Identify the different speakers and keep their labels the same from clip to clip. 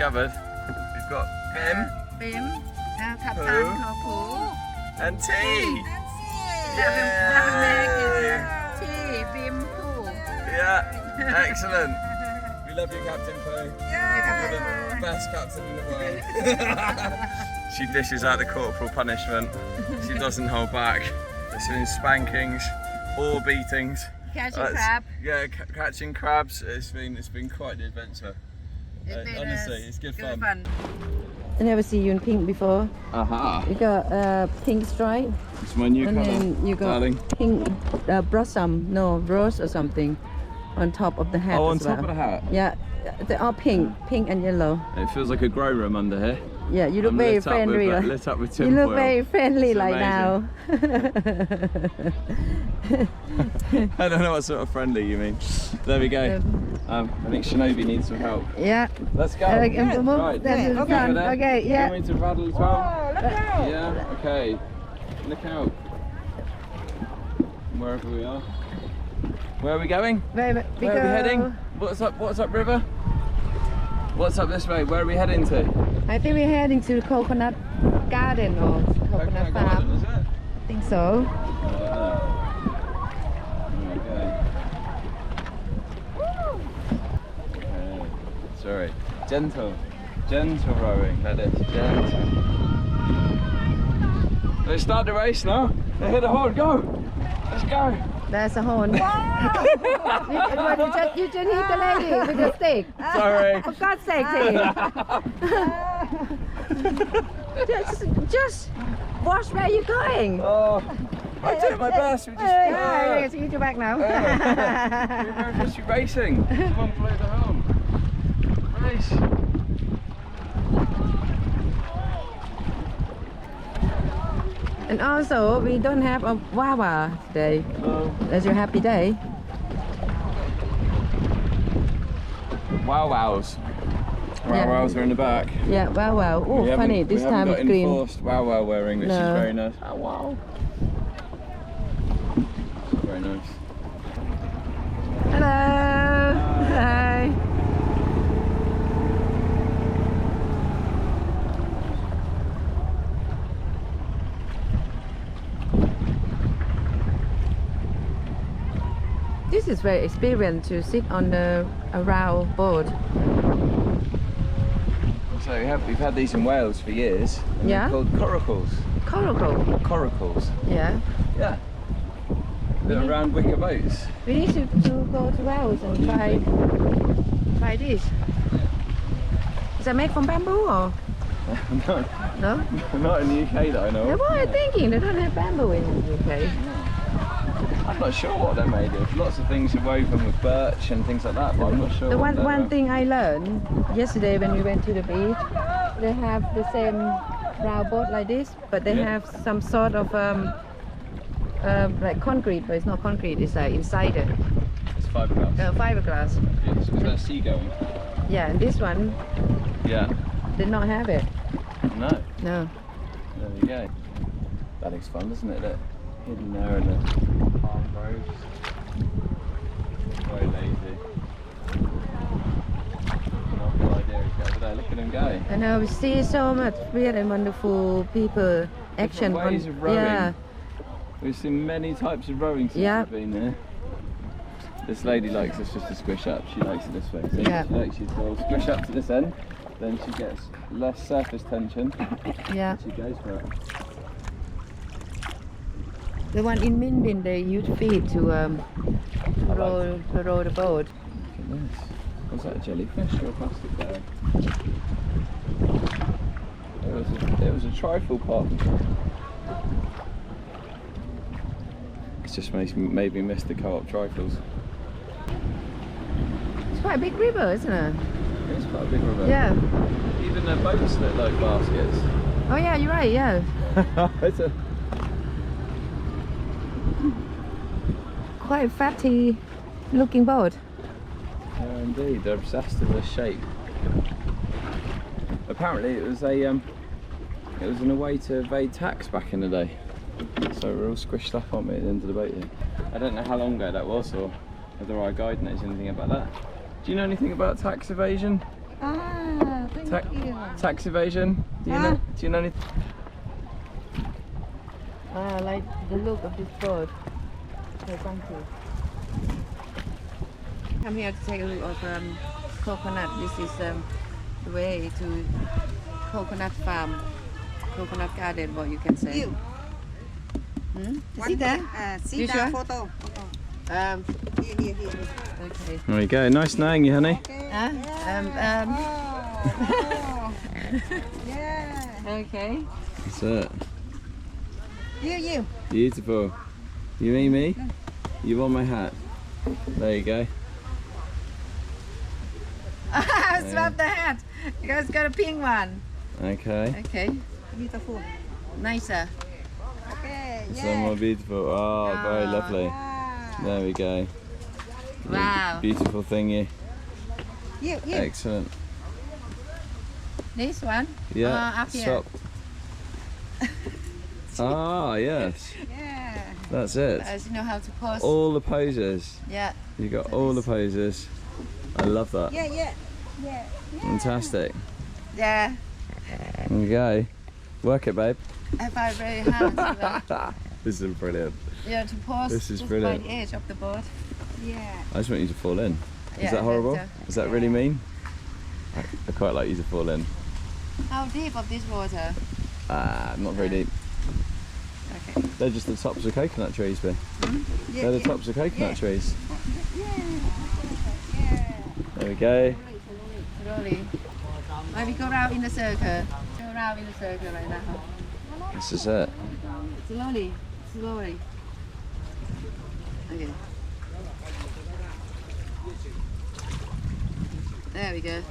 Speaker 1: discovered. We've got Bim,
Speaker 2: Cẩm
Speaker 1: Poo.
Speaker 2: Thanh, Poo.
Speaker 1: and T.
Speaker 2: T Bim Poo.
Speaker 1: Yeah, excellent. We love you, Captain Poo. You're the best captain in the world. She dishes out the corporal punishment. She doesn't hold back. It's been spankings or beatings.
Speaker 2: Catching crab.
Speaker 1: Yeah, catching crabs. It's been quite the adventure. Honestly, it's good fun.
Speaker 3: I never see you in pink before.
Speaker 1: Aha.
Speaker 3: You got pink stripe.
Speaker 1: It's my new
Speaker 3: And
Speaker 1: colour,
Speaker 3: then you got
Speaker 1: darling.
Speaker 3: pink blossom, no, rose or something on top of the hat.
Speaker 1: Oh, on
Speaker 3: as
Speaker 1: top
Speaker 3: well.
Speaker 1: of the hat?
Speaker 3: Yeah, they are pink and yellow.
Speaker 1: It feels like a grow room under here.
Speaker 3: Yeah, you look
Speaker 1: I'm
Speaker 3: very
Speaker 1: lit up
Speaker 3: friendly.
Speaker 1: with, lit up with
Speaker 3: you
Speaker 1: tinfoil.
Speaker 3: look very friendly
Speaker 1: It's
Speaker 3: like now.
Speaker 1: I don't know what sort of friendly you mean. There we go. I think Shinobi needs some help.
Speaker 3: Yeah.
Speaker 1: Let's go.
Speaker 3: Right,
Speaker 1: Okay,
Speaker 3: okay, yeah.
Speaker 1: Going to paddle as well? Yeah, okay. Look out. Wherever we are. Where are we going? Where are we heading? What's up river? What's up this way? Where are we heading to?
Speaker 3: I think we're heading to Coconut Garden or Coconut Farm.
Speaker 1: Garden, is it?
Speaker 3: I think so.
Speaker 1: Okay. Sorry. Gentle rowing, that is. Gentle. Let's start the race now. They hit the horn, go! Let's go!
Speaker 3: There's a horn. you just hit the lady with a stick.
Speaker 1: Sorry.
Speaker 3: For God's sake, just watch where you're going.
Speaker 1: Oh, I did my best. We just.
Speaker 3: Yeah, so you do back now.
Speaker 1: We're just racing. Someone blow the horn. Race.
Speaker 3: And also, we don't have a wawa today.
Speaker 1: No.
Speaker 3: That's your happy day.
Speaker 1: Wow-wows.
Speaker 3: Yeah.
Speaker 1: Wow-wows are in the back.
Speaker 3: Yeah, wow. Oh, funny. This time it's
Speaker 1: green.
Speaker 3: green.
Speaker 1: We haven't got enforced wow-wow wearing, which is
Speaker 3: No.
Speaker 1: very nice. Oh, wow. Very nice.
Speaker 3: Hello. Hi. This is very experienced to sit on a round board.
Speaker 1: So we've had these in Wales for years. And
Speaker 3: Yeah?
Speaker 1: They're called coracles. Coracles.
Speaker 3: Yeah.
Speaker 1: Yeah. They're around wicker boats.
Speaker 3: We need to go to Wales and try this. Is that made from bamboo or
Speaker 1: No,
Speaker 3: no?
Speaker 1: not in the UK that I know
Speaker 3: Yeah,
Speaker 1: of.
Speaker 3: what I'm thinking, they don't have bamboo in the UK.
Speaker 1: I'm not sure what they're made of. Lots of things are woven with birch and things like that, but I'm not sure.
Speaker 3: The
Speaker 1: what
Speaker 3: one thing I learned yesterday when we went to the beach, they have the same round boat like this, but they have some sort of like concrete, but it's not concrete. It's like inside it.
Speaker 1: It's fiberglass.
Speaker 3: Fiberglass.
Speaker 1: It's because they're seagoing.
Speaker 3: Yeah, and this one
Speaker 1: Yeah.
Speaker 3: did not have it.
Speaker 1: No.
Speaker 3: No.
Speaker 1: There we go. That looks fun, doesn't it? Look, hidden there in the palm groves. Very lazy. Not a good idea to get over there. Look at them go.
Speaker 3: And we see so much weird and wonderful people action.
Speaker 1: Different ways of rowing.
Speaker 3: Yeah.
Speaker 1: We've seen many types of rowing since we've been here. This lady likes us just to squish up. She likes it this way. So she'll squish up to this end, then she gets less surface tension.
Speaker 3: Yeah.
Speaker 1: And she goes for it.
Speaker 3: The one in Min Bin, they use feet to row the boat.
Speaker 1: Look at this. Was that a jellyfish or a plastic bag? It was a trifle pop. It's just made me miss the co-op trifles.
Speaker 3: It's quite a big river, isn't it?
Speaker 1: It's quite a big river.
Speaker 3: Yeah.
Speaker 1: Even the boats look like baskets.
Speaker 3: Oh yeah, you're right, yeah.
Speaker 1: It's a
Speaker 3: Quite fatty looking boat.
Speaker 1: Yeah, indeed, they're obsessed with this shape. Apparently it was in a way to evade tax back in the day. So we're all squished up on me at the end of the boat here. I don't know how long ago that was or whether our guide knows anything about that. Do you know anything about tax evasion?
Speaker 2: I think
Speaker 1: Tax evasion? Do you know? Do you know anything?
Speaker 3: I like the look of this boat. So thank you. Come here to take a look of coconut. This is the way to coconut farm, coconut garden, what you can say. See that?
Speaker 2: See that photo.
Speaker 3: Here. Okay.
Speaker 1: There you go. Nice knowing you, honey.
Speaker 2: Yeah.
Speaker 3: Okay.
Speaker 1: That's it.
Speaker 2: You.
Speaker 1: Beautiful. You mean me? You want my hat? There you go.
Speaker 3: Swap the hat. You guys got a pink one.
Speaker 1: Okay.
Speaker 3: Okay.
Speaker 2: Beautiful.
Speaker 3: Nicer.
Speaker 2: Okay.
Speaker 1: So more beautiful. Oh, very lovely. There we go.
Speaker 3: Wow.
Speaker 1: Beautiful thingy.
Speaker 2: You.
Speaker 1: Excellent.
Speaker 3: This one?
Speaker 1: Yeah.
Speaker 3: Up here.
Speaker 1: Stop. Ah, yes.
Speaker 2: Yeah.
Speaker 1: That's it.
Speaker 3: You know how to pose.
Speaker 1: All the poses.
Speaker 3: Yeah.
Speaker 1: You got all the poses. I love that.
Speaker 2: Yeah.
Speaker 1: Fantastic.
Speaker 3: Yeah.
Speaker 1: There you go. Work it, babe.
Speaker 3: I find very hard.
Speaker 1: This is brilliant.
Speaker 3: Yeah, to pose.
Speaker 1: This is
Speaker 3: just
Speaker 1: brilliant.
Speaker 3: by the edge of the boat.
Speaker 2: Yeah.
Speaker 1: I just want you to fall in. Is
Speaker 3: Yeah,
Speaker 1: that horrible?
Speaker 3: that's,
Speaker 1: Is that really mean? I quite like you to fall in.
Speaker 3: How deep of this water?
Speaker 1: Not very deep.
Speaker 3: Okay.
Speaker 1: They're just the tops of coconut trees, babe.
Speaker 2: Yeah.
Speaker 1: They're the tops of coconut trees.
Speaker 2: Yeah.
Speaker 1: There we go.
Speaker 3: Slowly. Maybe go round in a circle. Go round in a circle right now.
Speaker 1: This is it.
Speaker 3: Slowly. Okay. There we go. You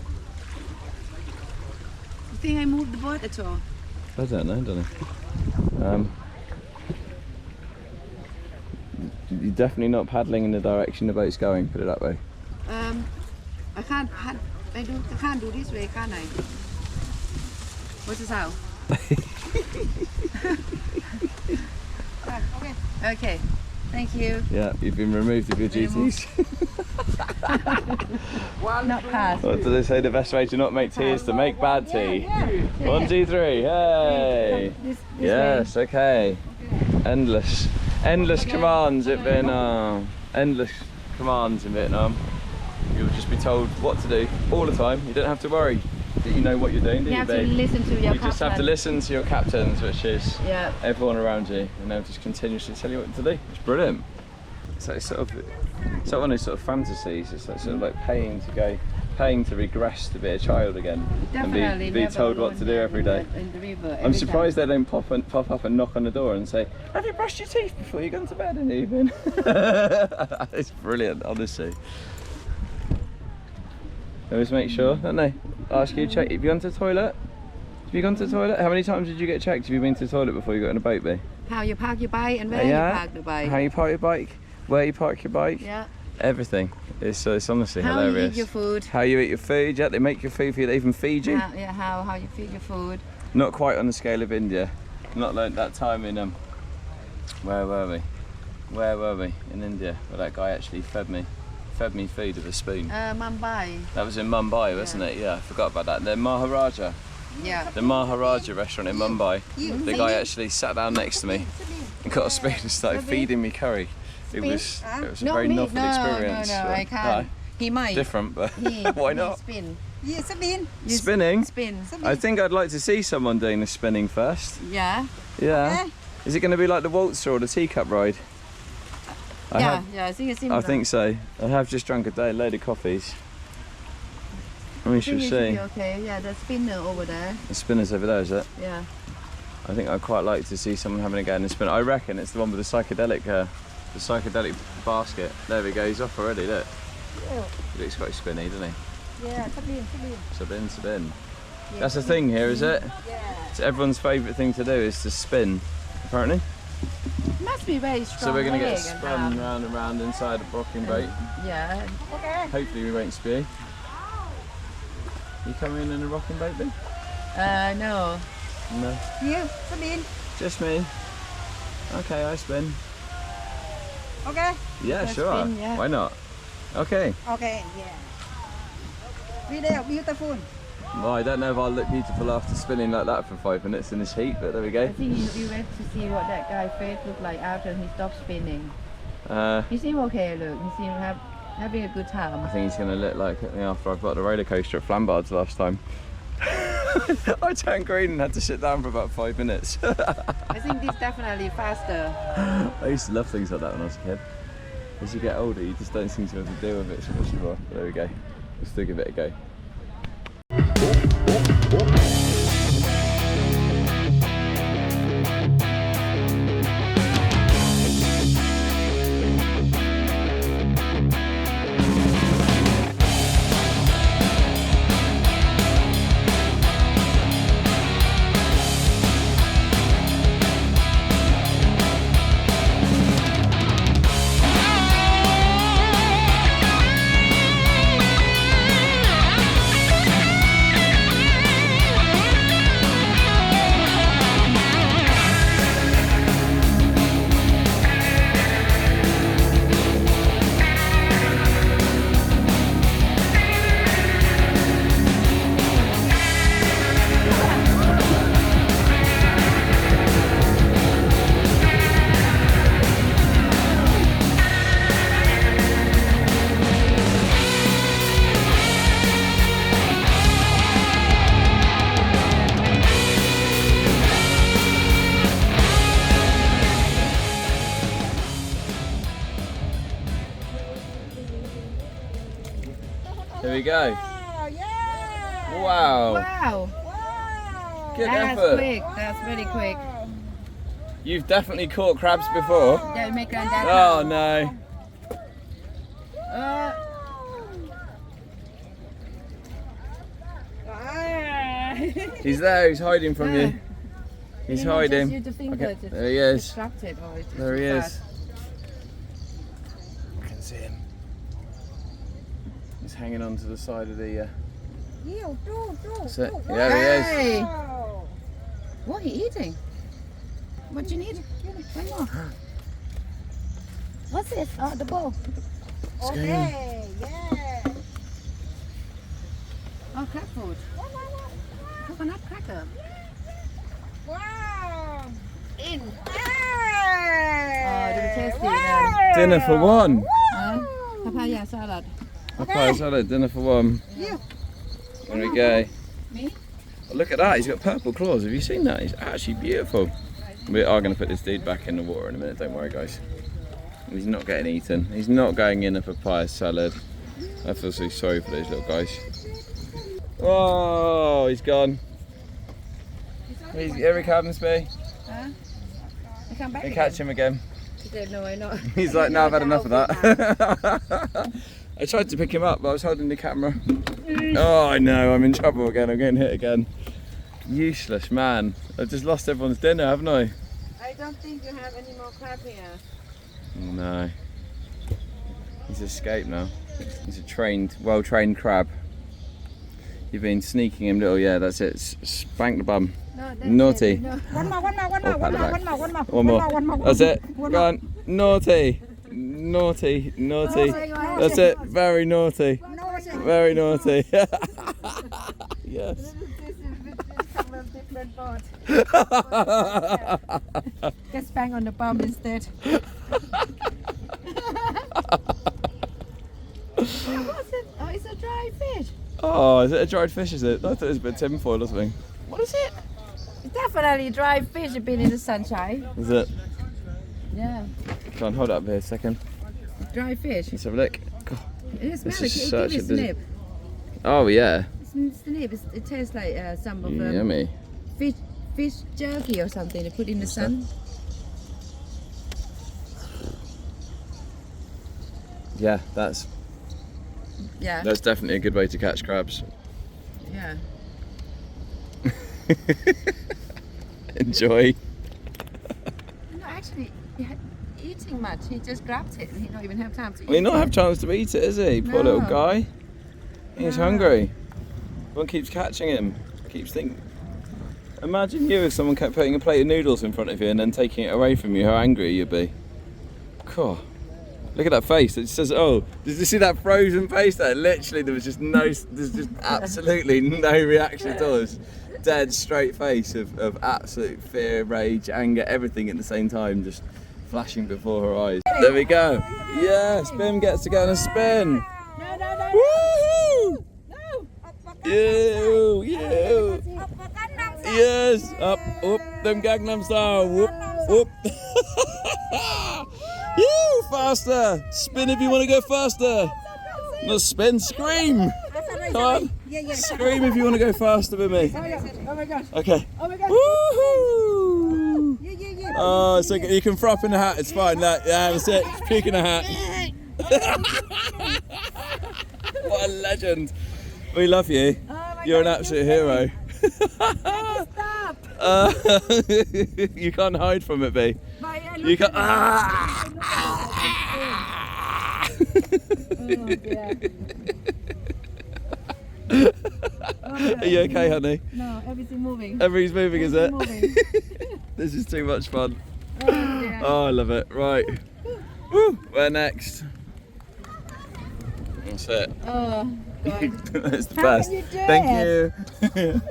Speaker 3: think I moved the boat at all?
Speaker 1: I don't know. You're definitely not paddling in the direction the boat's going, put it that way.
Speaker 3: I can't do this way, can I? What's the sound? Okay. Thank you.
Speaker 1: Yeah, you've been removed of your duties.
Speaker 3: Not passed.
Speaker 1: What do they say? The best way to not make tea is to make bad tea. 1, 2, 3. Hey.
Speaker 3: This
Speaker 1: Yes. Okay. Endless commands in Vietnam. Endless commands in Vietnam. You'll just be told what to do all the time. You don't have to worry that you know what you're doing, do
Speaker 3: You
Speaker 1: you,
Speaker 3: have to
Speaker 1: babe?
Speaker 3: listen to your
Speaker 1: You just have to listen to your captains, which is everyone around you, and they'll just continuously tell you what to do. It's brilliant. So it's like one of those sort of fantasies. It's like sort of like paying to regress to be a child again,
Speaker 3: Definitely
Speaker 1: and be told what to do every day.
Speaker 3: In the river,
Speaker 1: I'm surprised they don't pop up and knock on the door and say, "Have you brushed your teeth before you go to bed in the evening?" It's brilliant, honestly. They always make sure, don't they? Ask you, check. Have you gone to the toilet? Have you gone to the toilet? How many times did you get checked? Have you been to the toilet before you got in a boat, babe?
Speaker 3: How you park your bike and where you park the bike.
Speaker 1: How you park your bike, where you park your bike.
Speaker 3: Yeah.
Speaker 1: Everything. It's honestly
Speaker 3: How
Speaker 1: hilarious.
Speaker 3: you eat your food.
Speaker 1: How you eat your food. Yeah, they make your food for you. They even feed you.
Speaker 3: How you feed your food.
Speaker 1: Not quite on the scale of India. Not like that time in where were we? In India, where that guy actually fed me food with a spoon.
Speaker 3: Mumbai.
Speaker 1: That was in Mumbai, wasn't it? Yeah, I forgot about that. The Maharaja.
Speaker 3: Yeah.
Speaker 1: The Maharaja restaurant in Mumbai. The guy actually sat down next to me and got a spoon and started feeding me curry. It was a very novel experience.
Speaker 3: No, I can't. He might.
Speaker 1: Different, but why not?
Speaker 3: Spin.
Speaker 2: Yeah, Spinn.
Speaker 1: Spinning?
Speaker 3: Spin.
Speaker 1: I think I'd like to see someone doing the spinning first.
Speaker 3: Yeah.
Speaker 1: Yeah. Is it going to be like the waltzer or the teacup ride?
Speaker 3: I think it's similar.
Speaker 1: I think so. I have just drunk a load of coffees. We shall see.
Speaker 3: Okay, yeah, the spinner over there.
Speaker 1: The spinner's over there, is it?
Speaker 3: Yeah.
Speaker 1: I think I'd quite like to see someone having a go in the spinner. I reckon it's the one with the psychedelic basket. There we go, he's off already, look.
Speaker 2: Yeah.
Speaker 1: He looks quite spinny, doesn't he?
Speaker 2: Yeah, Spinn.
Speaker 1: Spin. That's the thing here, is it?
Speaker 2: Yeah.
Speaker 1: It's everyone's favourite thing to do is to spin, apparently.
Speaker 3: Must be very strong.
Speaker 1: So we're going to get
Speaker 3: leg
Speaker 1: spun round and round inside a rocking boat.
Speaker 3: Yeah.
Speaker 2: Okay.
Speaker 1: Hopefully we won't spew. You coming in a rocking boat, then?
Speaker 3: No.
Speaker 1: No.
Speaker 2: You, Spinn.
Speaker 1: Just me. Okay, I spin.
Speaker 2: Okay.
Speaker 1: Yeah,
Speaker 3: Let's
Speaker 1: sure.
Speaker 3: spin, yeah.
Speaker 1: Why not? Okay.
Speaker 2: Okay, yeah. Video beautiful.
Speaker 1: Well, I don't know if I'll look beautiful after spinning like that for 5 minutes in this heat, but there we go.
Speaker 3: I think you wait to see what that guy's face looked like after he stopped spinning. He seemed okay, look. He seemed having a good time.
Speaker 1: I think he's going to look like me after I've got the roller coaster at Flambard's last time. I turned green and had to sit down for about 5 minutes.
Speaker 3: I think this definitely faster.
Speaker 1: I used to love things like that when I was a kid. As you get older, you just don't seem to be able to deal with it so much anymore. But there we go. Let's still give it a go. There we go.
Speaker 2: Yeah.
Speaker 1: Wow.
Speaker 3: Wow.
Speaker 2: Wow.
Speaker 1: Good
Speaker 3: That's
Speaker 1: effort.
Speaker 3: quick. That's very quick.
Speaker 1: You've definitely caught crabs before.
Speaker 3: That make that.
Speaker 1: Oh no. He's there, he's hiding from you. He's hiding.
Speaker 3: Use the finger
Speaker 1: Okay,
Speaker 3: to
Speaker 1: there he is.
Speaker 3: distract it, or it's
Speaker 1: There
Speaker 3: too
Speaker 1: he is.
Speaker 3: fast.
Speaker 1: I can see him. He's hanging on to the side of the. That's it. There he is.
Speaker 3: Hey! What are you eating? What do you need? One more. What's this? Oh, the bowl.
Speaker 2: Okay, yeah.
Speaker 3: Oh, crab food. Coconut cracker.
Speaker 2: Wow.
Speaker 3: In.
Speaker 2: Hey.
Speaker 3: Oh, do we taste it?
Speaker 1: Dinner for one.
Speaker 3: Papaya salad.
Speaker 1: Papaya salad, dinner for one.
Speaker 2: You.
Speaker 1: There we go.
Speaker 3: Me?
Speaker 1: Oh, look at that, he's got purple claws. Have you seen that? He's actually beautiful. We are going to put this dude back in the water in a minute, don't worry guys. He's not getting eaten. He's not going in a papaya salad. I feel so sorry for those little guys. Oh, he's gone. Here he comes, Spee.
Speaker 3: Huh? I come back
Speaker 1: You
Speaker 3: again.
Speaker 1: catch him again.
Speaker 3: No, I know.
Speaker 1: He's like, no, I've had enough of that. I tried to pick him up, but I was holding the camera. Oh, no, I'm in trouble again. I'm getting hit again. Useless, man. I've just lost everyone's dinner, haven't I?
Speaker 3: I don't think you have any more crab here.
Speaker 1: Oh, no. He's escaped now. He's a well-trained crab. You've been sneaking him little, yeah, that's it. Spank the bum.
Speaker 3: No, that's
Speaker 1: Naughty.
Speaker 3: it. No.
Speaker 1: One more. That's it. Go on. Naughty. Naughty. Naughty. That's it. Very naughty. Very naughty. Yes.
Speaker 3: Different boat. Just bang on the bum instead. What's it? Oh, it's a dry fish.
Speaker 1: Oh, is it a dried fish, is it? I thought it was a bit of tinfoil or something.
Speaker 3: What is it? It's definitely dry fish. It's been in the sunshine.
Speaker 1: Is it?
Speaker 3: Yeah.
Speaker 1: Come on, hold it up here a second.
Speaker 3: Dry fish.
Speaker 1: Let's have a look. God.
Speaker 3: It smells
Speaker 1: This
Speaker 3: like
Speaker 1: is
Speaker 3: it.
Speaker 1: such
Speaker 3: Give
Speaker 1: a
Speaker 3: it
Speaker 1: busy-
Speaker 3: snip.
Speaker 1: Oh, yeah.
Speaker 3: Snip. It tastes like some of
Speaker 1: Yummy.
Speaker 3: fish jerky or something. They put in the sun.
Speaker 1: Yeah, that's
Speaker 3: Yeah.
Speaker 1: definitely a good way to catch crabs.
Speaker 3: Yeah.
Speaker 1: Enjoy.
Speaker 3: No, actually, eating much. He just grabbed it and he don't even have time to eat.
Speaker 1: Well, he not have chance to eat it, is he? Poor little
Speaker 3: No.
Speaker 1: guy. He's
Speaker 3: No.
Speaker 1: hungry. One keeps catching him. Keeps thinking. Imagine you if someone kept putting a plate of noodles in front of you and then taking it away from you. How angry you'd be. Cool. Look at that face. It says, "Oh, did you see that frozen face there?" Literally, there's just absolutely no reaction at all. It's dead straight face of absolute fear, rage, anger, everything at the same time, just flashing before her eyes. There we go. Yeah, Spinn gets to go on a spin.
Speaker 2: No, no, no.
Speaker 1: Woohoo!
Speaker 2: No.
Speaker 1: You. Yes, up, them Gangnam style. Whoop, whoop. You faster. Spin if you want to go faster. No, spin, scream. Come on. Scream if you want to go faster with me.
Speaker 2: Oh my gosh.
Speaker 1: Okay.
Speaker 2: Oh my gosh.
Speaker 1: Woohoo!
Speaker 2: Yeah.
Speaker 1: Oh, so you can frop in the hat. It's fine. Yeah, that's it. Peek in the hat. What a legend. We love you. You're an absolute hero.
Speaker 2: Stop.
Speaker 1: You can't hide from it, B. You can't. Are you okay, honey?
Speaker 3: No, everything moving.
Speaker 1: Everything's moving, is it?
Speaker 3: Moving.
Speaker 1: This is too much fun.
Speaker 3: Yeah.
Speaker 1: Oh, I love it. Right. Woo. Where next? That's it.
Speaker 3: Oh, God.
Speaker 1: That's the
Speaker 2: How
Speaker 1: best.
Speaker 2: can you do
Speaker 1: Thank you.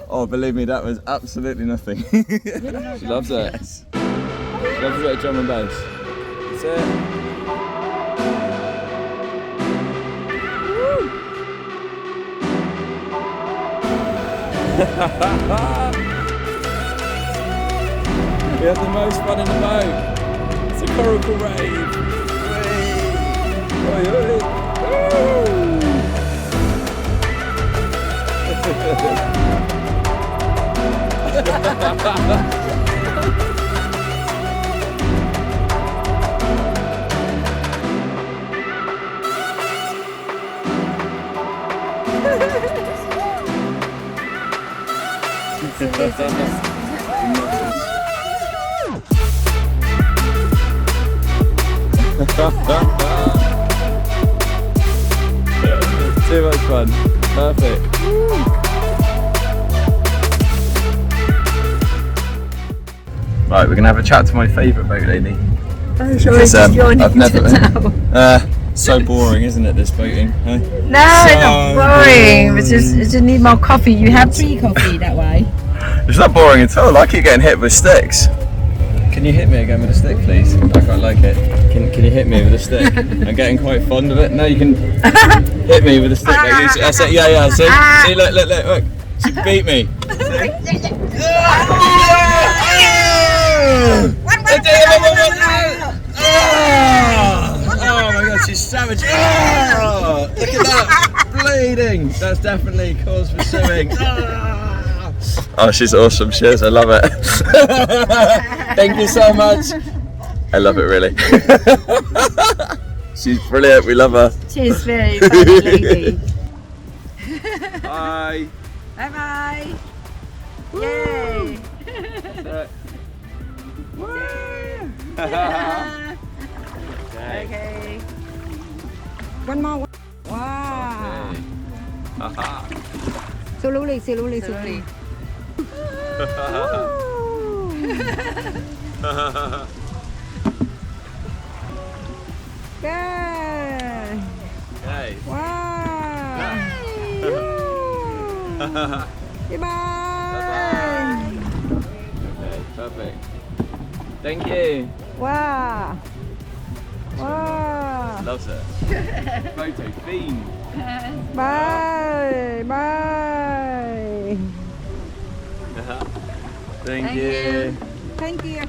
Speaker 1: Oh, believe me, that was absolutely nothing. She loves it. She loves a bit of drum and bass. That's it. We have the most fun in the boat. It's a Coracles rave. Oi, oi. Too much fun. Perfect. Right, we're gonna have a chat to my favourite boat lady.
Speaker 2: Oh, shall we just join
Speaker 1: I've
Speaker 2: into
Speaker 1: never
Speaker 2: now?
Speaker 1: so boring, isn't it, this boating? Huh?
Speaker 2: No,
Speaker 1: So
Speaker 2: not boring. It's just you need more coffee. You have 3 coffee that way.
Speaker 1: It's not boring at all. I keep getting hit with sticks. Can you hit me again with a stick, please? I quite like it. Can you hit me with a stick? I'm getting quite fond of it. No, you can hit me with a stick. Like you, I said, yeah. See, look. She beat me. Oh my God, she's savage. Oh, look at that, bleeding. That's definitely cause for swimming. Oh, she's awesome. She is. I love it. Thank you so much. I love it, really. She's brilliant. We love her.
Speaker 2: She's very funny lady.
Speaker 1: Bye.
Speaker 2: Bye bye. Yay.
Speaker 1: That's it.
Speaker 2: Okay. One more. Wow.
Speaker 1: Haha.
Speaker 2: Slowly.
Speaker 3: Slowly.
Speaker 2: Good.
Speaker 1: Okay.
Speaker 2: Wow. Goodbye.
Speaker 1: Okay, perfect. Thank you.
Speaker 2: Wow. Wow.
Speaker 1: Loves it. Photo fiend.
Speaker 2: Bye. Bye.
Speaker 1: Thank you.
Speaker 2: Thank you.